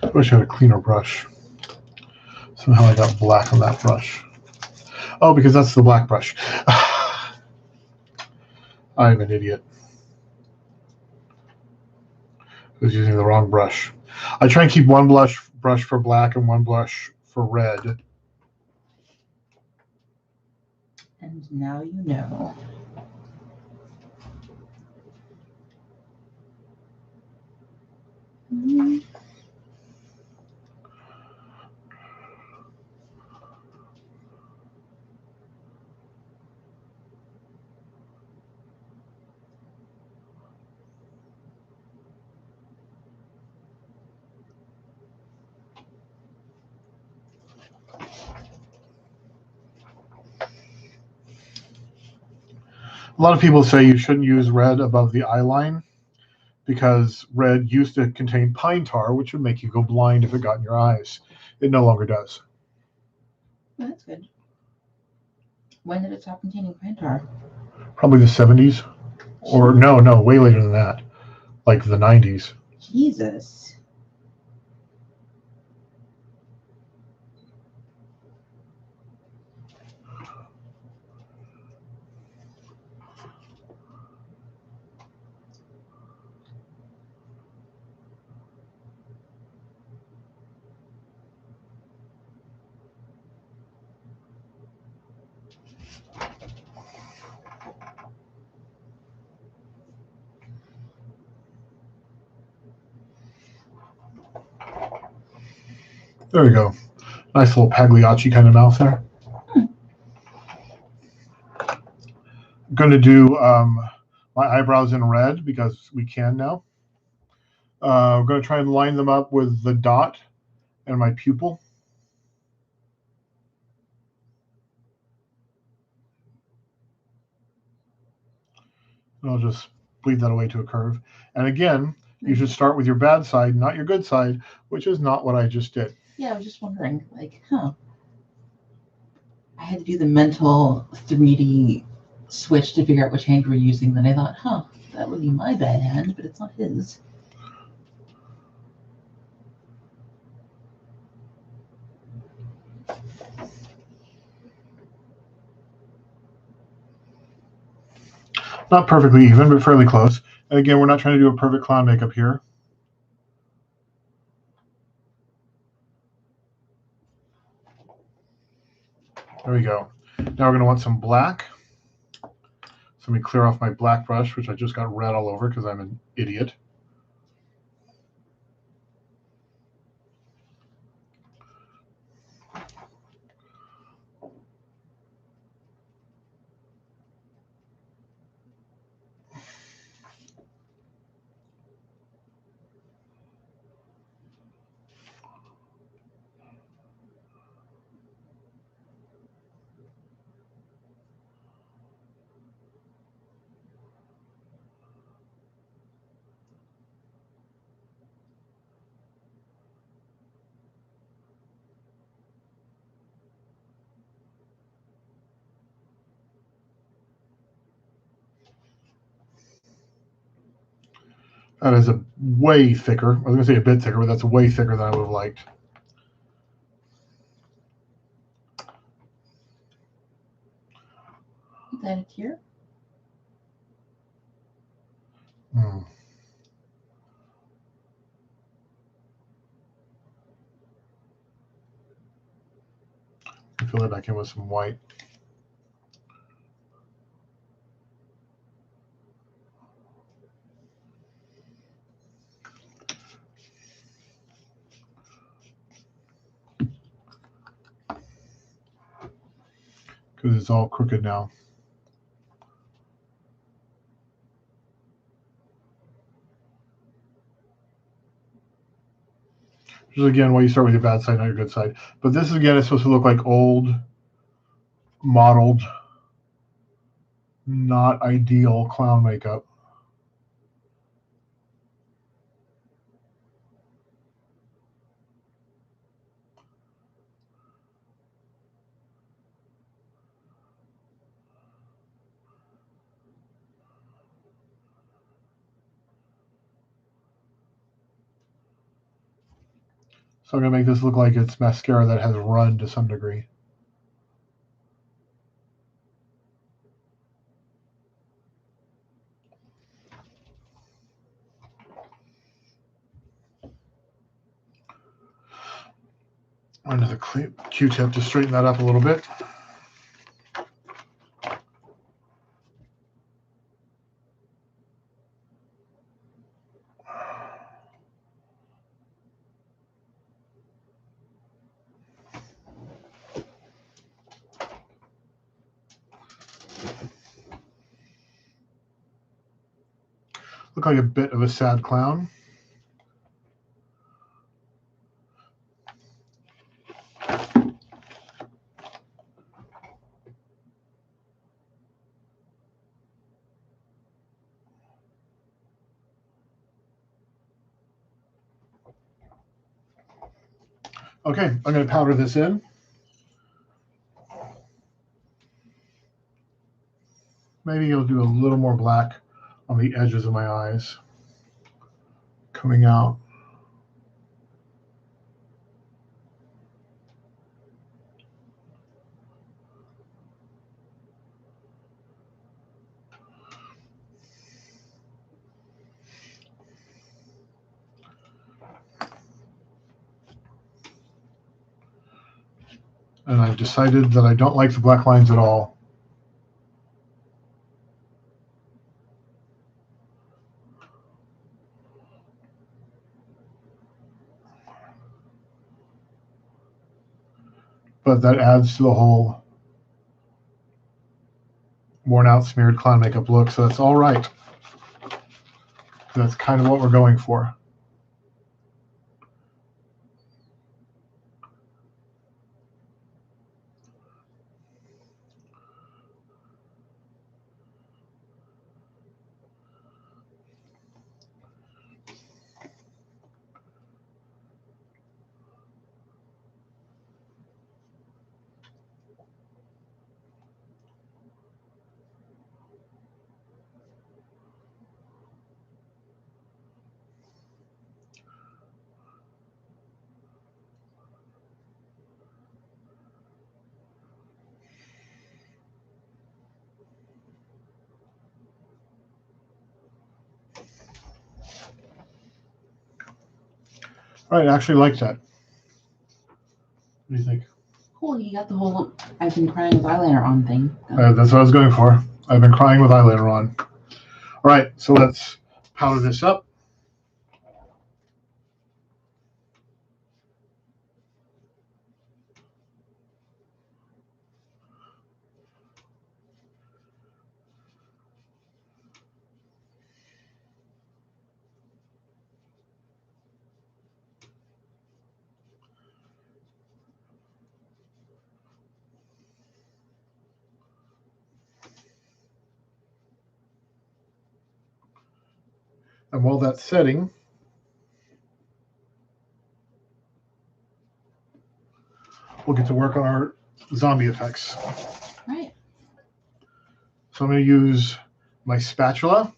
I wish I had a cleaner brush. Somehow I got black on that brush. Oh, because that's the black brush. I'm an idiot. I was using the wrong brush. I try and keep one brush for black and one brush for red. And now you know. A lot of people say you shouldn't use red above the eye line because red used to contain pine tar, which would make you go blind if it got in your eyes. It no longer does. Well, that's good. When did it stop containing pine tar? Probably the 70s. Or no, way later than that. Like the 90s. Jesus. There we go. Nice little Pagliacci kind of mouth there. I'm going to do my eyebrows in red because we can now. I'm going to try and line them up with the dot and my pupil. And I'll just bleed that away to a curve. And again, you should start with your bad side, not your good side, which is not what I just did. Yeah, I was just wondering, I had to do the mental 3D switch to figure out which hand we're using. Then I thought, that would be my bad hand, but it's not his. Not perfectly even, but fairly close. And again, we're not trying to do a perfect clown makeup here. There we go. Now we're going to want some black. So let me clear off my black brush, which I just got red all over because I'm an idiot. That is a way thicker. I was going to say a bit thicker, but that's way thicker than I would have liked. That it here. Fill it back in with some white. Because it's all crooked now. Which is again why you start with your bad side, not your good side. But this again is supposed to look like old, modeled, not ideal clown makeup. So I'm going to make this look like it's mascara that has run to some degree. Under the Q-tip to straighten that up a little bit. Look like a bit of a sad clown. Okay, I'm going to powder this in. Maybe you'll do a little more black on the edges of my eyes coming out. And I've decided that I don't like the black lines at all. But that adds to the whole worn out, smeared clown makeup look, so that's all right. That's kind of what we're going for. All right, I actually like that. What do you think? Cool, you got the whole I've been crying with eyeliner on thing. That's what I was going for. I've been crying with eyeliner on. All right, so let's powder this up. And while that's setting, we'll get to work on our zombie effects. Right. So I'm going to use my spatula.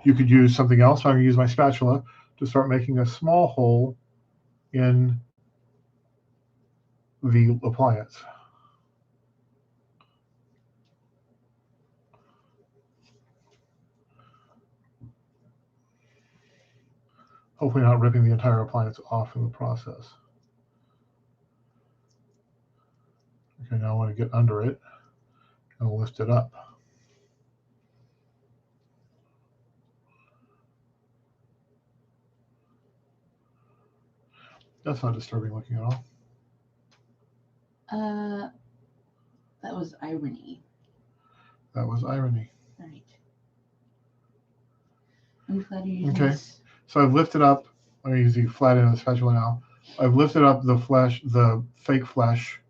You could use something else. I'm going to use my spatula to start making a small hole in the appliance. Hopefully not ripping the entire appliance off in the process. Okay, now I want to get under it and lift it up. That's not disturbing looking at all. That was irony. That was irony. All right. I'm glad you're using Okay. this. So I've lifted up. I'm going to use the flat end of the spatula now. I've lifted up the flesh, the fake flesh,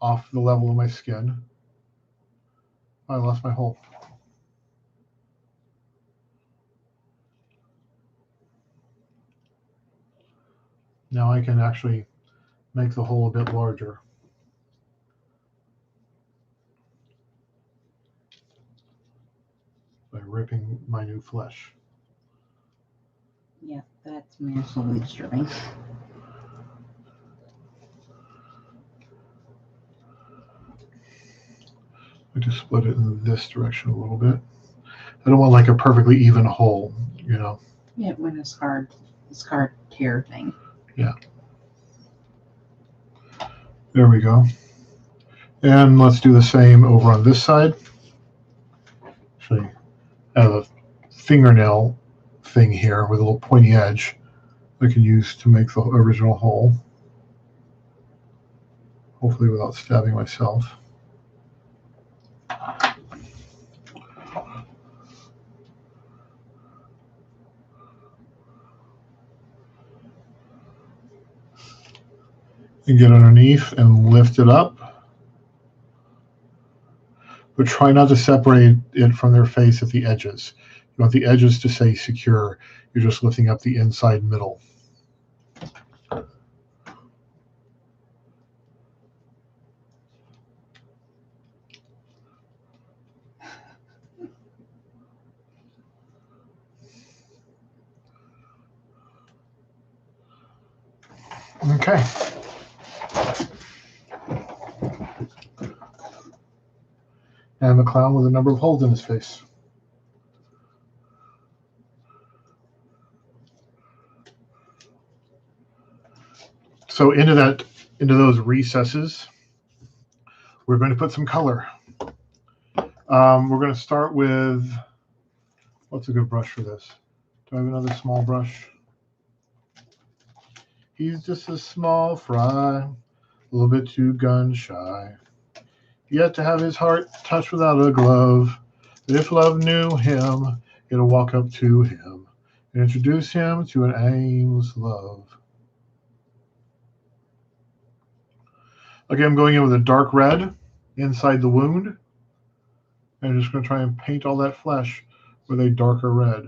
off the level of my skin. I lost my hole. Now I can actually make the hole a bit larger by ripping my new flesh. Yeah, that's massively disturbing. I just split it in this direction a little bit. I don't want like a perfectly even hole, you know. Yeah, when a scar tear thing. Yeah. There we go. And let's do the same over on this side. Actually, I have a fingernail thing here with a little pointy edge I can use to make the original hole. Hopefully without stabbing myself. And get underneath and lift it up. But try not to separate it from their face at the edges. You want the edges to stay secure. You're just lifting up the inside middle. Okay. And the clown with a number of holes in his face. So into those recesses, we're going to put some color. We're going to start with, what's a good brush for this? Do I have another small brush? He's just a small fry, a little bit too gun shy. Yet to have his heart touched without a glove. If love knew him, it'll walk up to him and introduce him to an aimless love. Okay, I'm going in with a dark red inside the wound. And I'm just going to try and paint all that flesh with a darker red.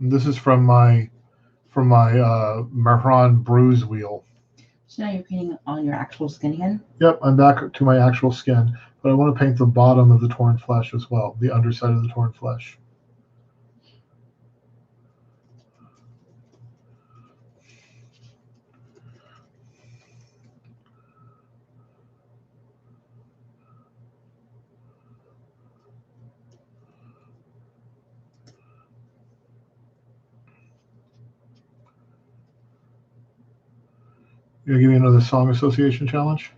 And this is from my Mahran bruise wheel. So now you're painting on your actual skin again? Yep, I'm back to my actual skin. But I want to paint the bottom of the torn flesh as well, the underside of the torn flesh. You gonna give me another song association challenge?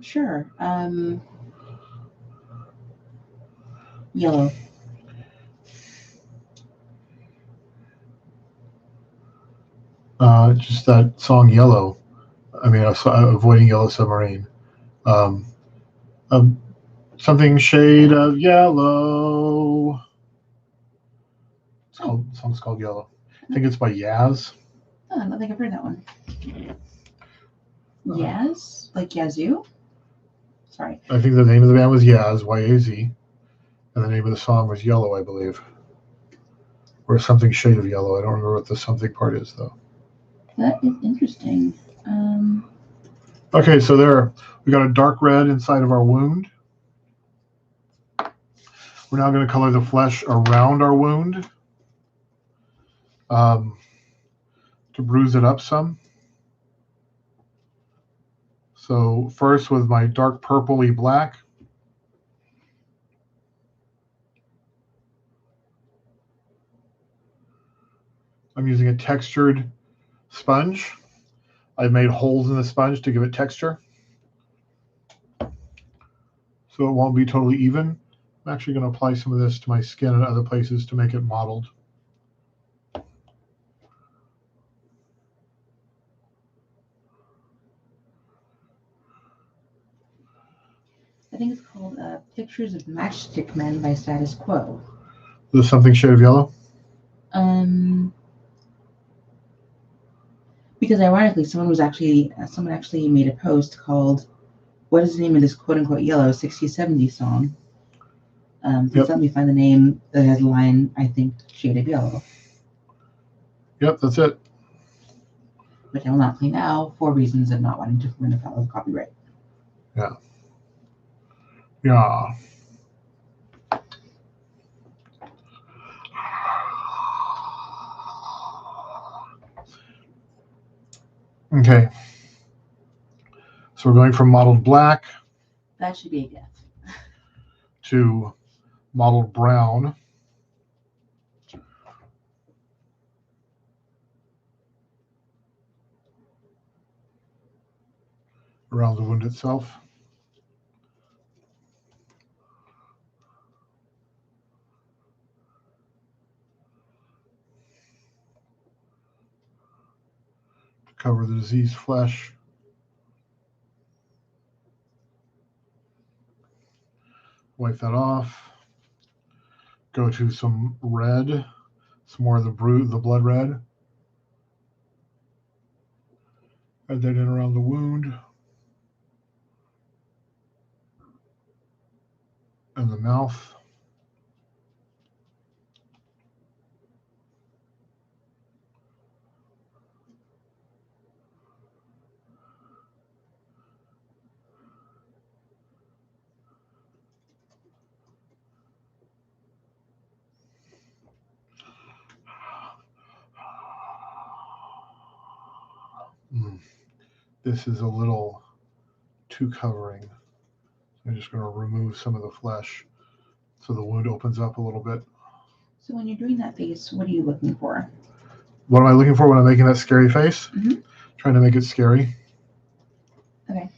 Sure. Yellow. Just that song Yellow. I mean, Avoiding Yellow Submarine. Something shade of yellow. The song's called Yellow. I think it's by Yaz. Oh, I don't think I've heard that one. Yaz? Like Yazoo? Sorry. I think the name of the band was Yaz, Y-A-Z. And the name of the song was Yellow, I believe. Or something shade of yellow. I don't remember what the something part is, though. That is interesting. Okay, so there we got a dark red inside of our wound. We're now going to color the flesh around our wound to bruise it up some. So first with my dark purpley black, I'm using a textured sponge. I've made holes in the sponge to give it texture, so it won't be totally even. I'm actually going to apply some of this to my skin and other places to make it mottled. I think it's called Pictures of Matchstick Men by Status Quo. Is this something shade of yellow? Because ironically, someone actually made a post called "What is the name of this quote unquote yellow 60s 70s song?" Please let me find the name that has the line, I think, shade of yellow. Yep, that's it. Which I will not play now for reasons of not wanting to run afoul of copyright. Yeah. Yeah. Okay. So we're going from mottled black. That should be a gift. To mottled brown. Around the wound itself. To cover the diseased flesh. Wipe that off. Go to some red, some more of the blood red. Add that in around the wound. And the mouth. This is a little too covering. I'm just going to remove some of the flesh so the wound opens up a little bit. So when you're doing that face, what are you looking for? What am I looking for when I'm making that scary face? Mm-hmm. Trying to make it scary. Okay.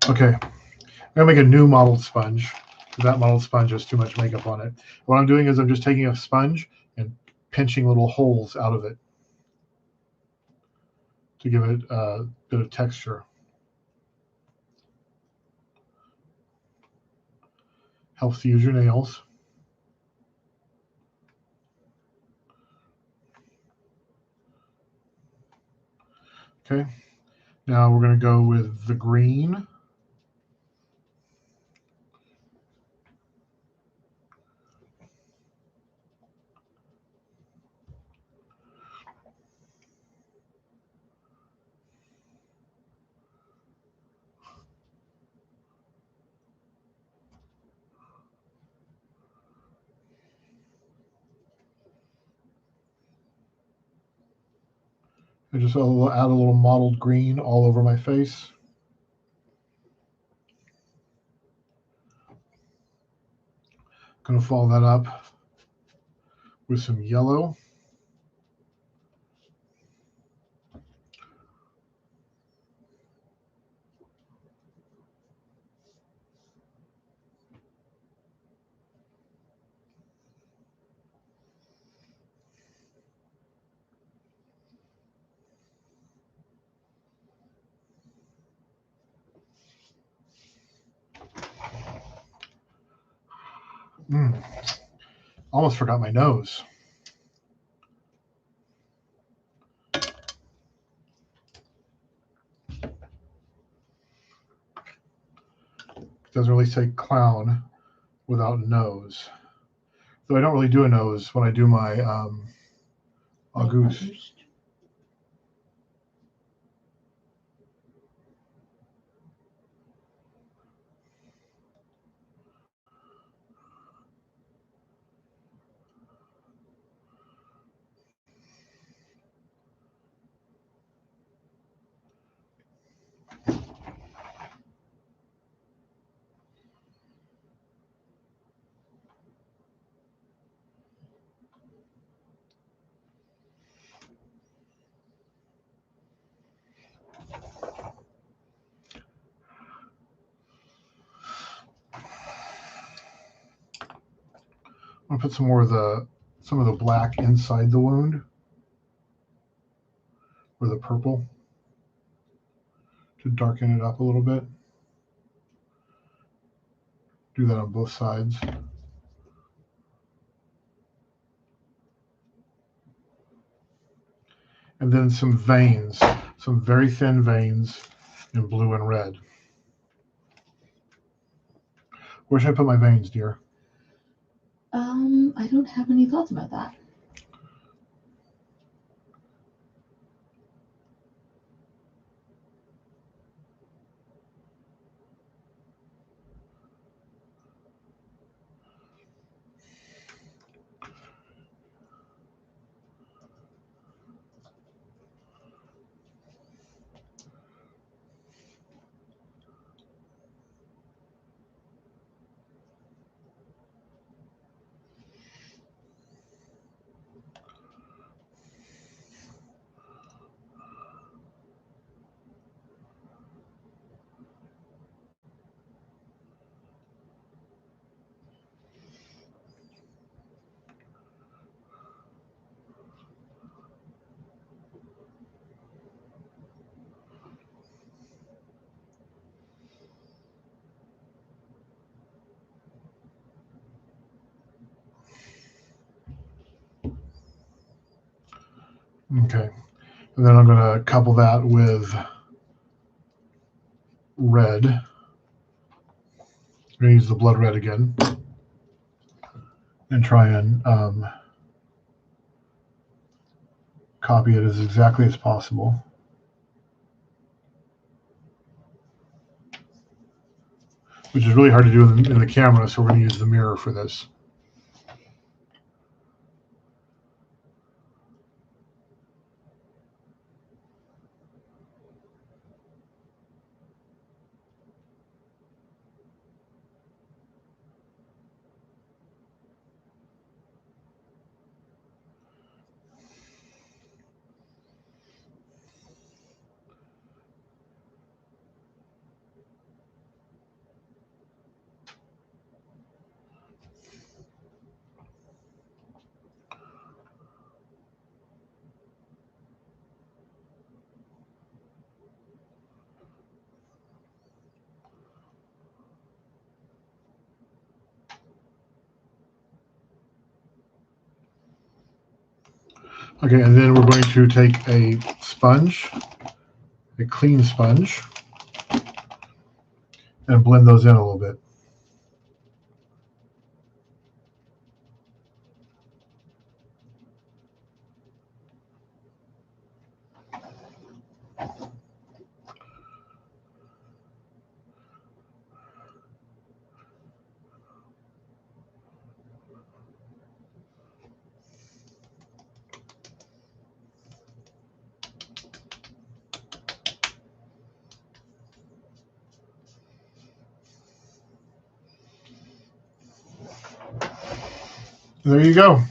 Okay. I'm going to make a new mottled sponge. That mottled sponge has too much makeup on it. What I'm doing is I'm just taking a sponge and pinching little holes out of it to give it a bit of texture. Helps to use your nails. Okay. Now we're going to go with the green. I just add a little mottled green all over my face. Going to follow that up with some yellow. Almost forgot my nose. It doesn't really say clown without nose. Though I don't really do a nose when I do my August. I'm gonna put some more of the black inside the wound, or the purple, to darken it up a little bit. Do that on both sides. And then some veins, some very thin veins in blue and red. Where should I put my veins, dear? I don't have any thoughts about that. Okay. And then I'm going to couple that with red. I'm going to use the blood red again and try and copy it as exactly as possible. Which is really hard to do in the camera, so we're going to use the mirror for this. Okay, and then we're going to take a sponge, a clean sponge, and blend those in a little bit. There you go. I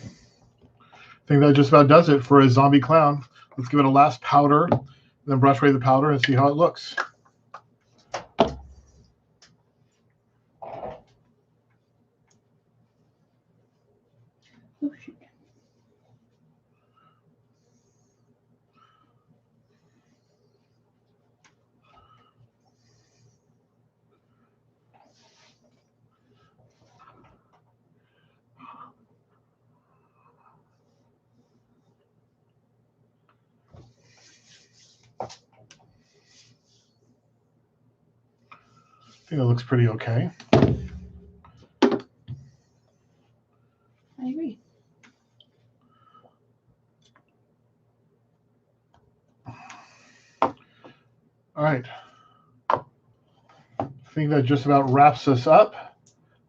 think that just about does it for a zombie clown. Let's give it a last powder, and then brush away the powder and see how it looks. Oh, shoot. I think it looks pretty okay. I agree. All right. I think that just about wraps us up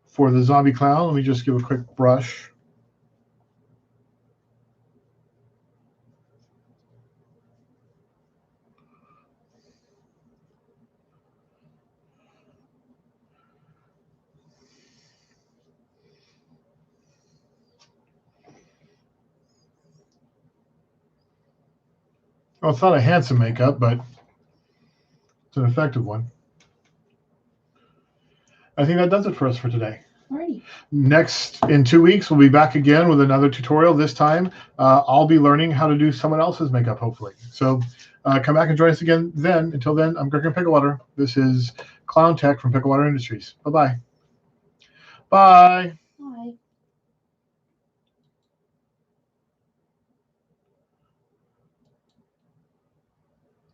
for the zombie clown. Let me just give a quick brush. Well, it's not a handsome makeup, but it's an effective one. I think that does it for us for today. Alrighty. Next, in 2 weeks, we'll be back again with another tutorial. This time, I'll be learning how to do someone else's makeup, hopefully. So come back and join us again then. Until then, I'm Greg Picklewater. This is Clown Tech from Picklewater Industries. Bye-bye. Bye.